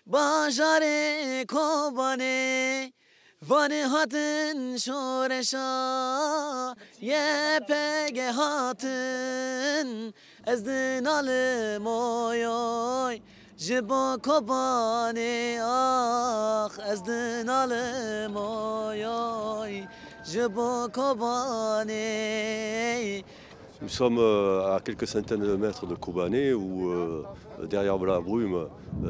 بازار کوبانه وانی هاتن شورشا یه پگ هاتن از دنال مویای جبا کوبانه آخ از دنال مویای جبا کوبانه. Nous sommes à quelques centaines de mètres de Kobané où derrière la brume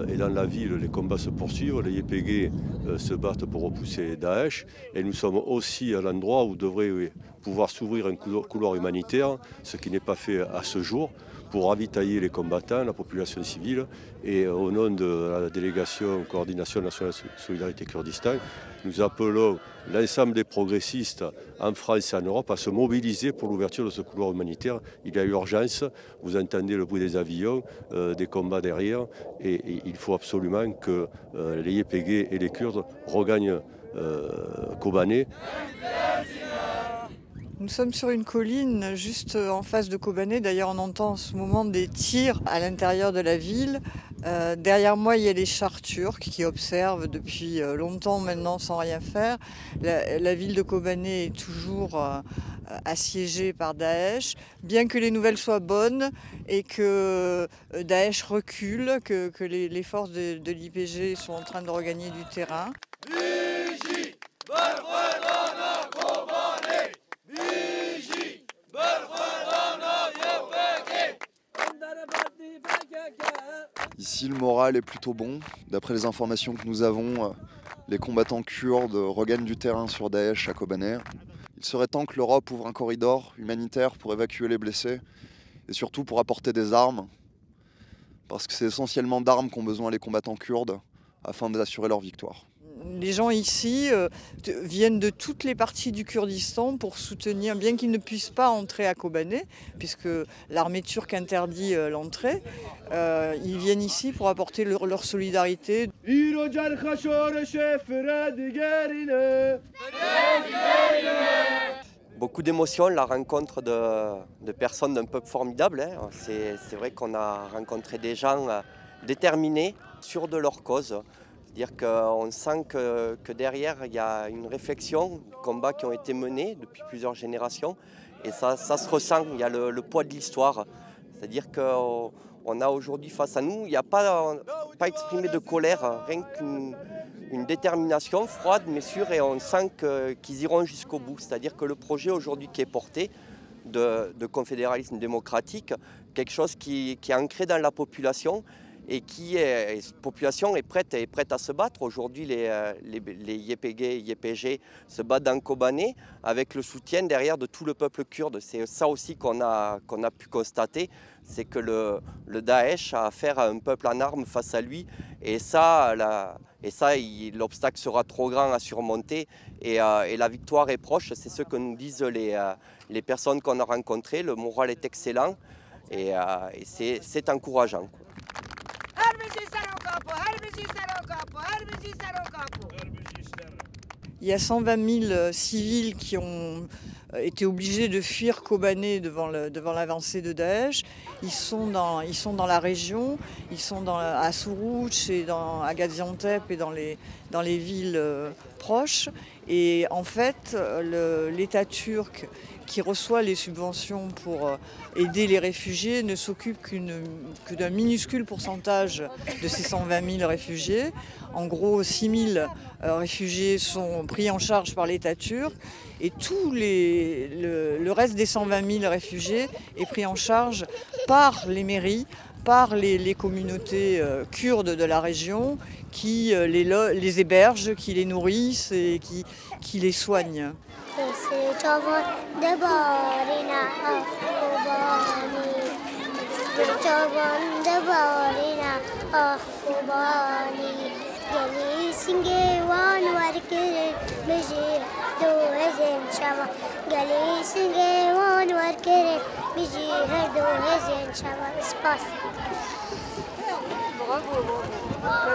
et dans la ville les combats se poursuivent, les YPG se battent pour repousser Daesh et nous sommes aussi à l'endroit où devrait pouvoir s'ouvrir un couloir humanitaire, ce qui n'est pas fait à ce jour, pour ravitailler les combattants, la population civile et au nom de la délégation Coordination nationale Solidarité Kurdistan, nous appelons l'ensemble des progressistes en France et en Europe à se mobiliser pour l'ouverture de ce couloir humanitaire. Il y a urgence, vous entendez le bruit des avions, des combats derrière et il faut absolument que les YPG et les Kurdes regagnent Kobané. Nous sommes sur une colline juste en face de Kobané. D'ailleurs, on entend en ce moment des tirs à l'intérieur de la ville. Derrière moi, il y a les chars turcs qui observent depuis longtemps maintenant sans rien faire. La ville de Kobané est toujours assiégée par Daesh. Bien que les nouvelles soient bonnes et que Daesh recule, que les forces de l'IPG sont en train de regagner du terrain. Ici, le moral est plutôt bon. D'après les informations que nous avons, les combattants kurdes regagnent du terrain sur Daesh à Kobané. Il serait temps que l'Europe ouvre un corridor humanitaire pour évacuer les blessés et surtout pour apporter des armes, parce que c'est essentiellement d'armes qu'ont besoin les combattants kurdes afin d'assurer leur victoire. Les gens ici viennent de toutes les parties du Kurdistan pour soutenir, bien qu'ils ne puissent pas entrer à Kobané, puisque l'armée turque interdit l'entrée, ils viennent ici pour apporter leur solidarité. Beaucoup d'émotions, la rencontre de personnes d'un peuple formidable. Hein. C'est vrai qu'on a rencontré des gens déterminés, sûrs de leur cause. C'est-à-dire qu'on sent que derrière, il y a une réflexion, des combats qui ont été menés depuis plusieurs générations. Et ça se ressent, il y a le poids de l'histoire. C'est-à-dire qu'on a aujourd'hui face à nous, il n'y a pas exprimé de colère, rien qu'une détermination froide mais sûre, et on sent qu'ils iront jusqu'au bout. C'est-à-dire que le projet aujourd'hui qui est porté de confédéralisme démocratique, quelque chose qui est ancré dans la population, et cette population est prête à se battre. Aujourd'hui, les YPG et YPG se battent dans Kobané avec le soutien derrière de tout le peuple kurde. C'est ça aussi qu'on a pu constater, c'est que le Daesh a affaire à un peuple en armes face à lui, et ça l'obstacle sera trop grand à surmonter, et la victoire est proche. C'est ce que nous disent les personnes qu'on a rencontrées. Le moral est excellent et c'est encourageant. Il y a 120 000 civils qui ont été obligés de fuir Kobané devant l'avancée de Daesh. Ils sont dans la région, ils sont à Suruç et à Gaziantep et dans les villes proches. Et en fait, l'État turc qui reçoit les subventions pour aider les réfugiés ne s'occupe que d'un minuscule pourcentage de ces 120 000 réfugiés. En gros, 6 000 réfugiés sont pris en charge par l'État turc, et le reste des 120 000 réfugiés est pris en charge par les mairies, par les communautés kurdes de la région qui les hébergent, qui les nourrissent et qui les soignent. Bravo.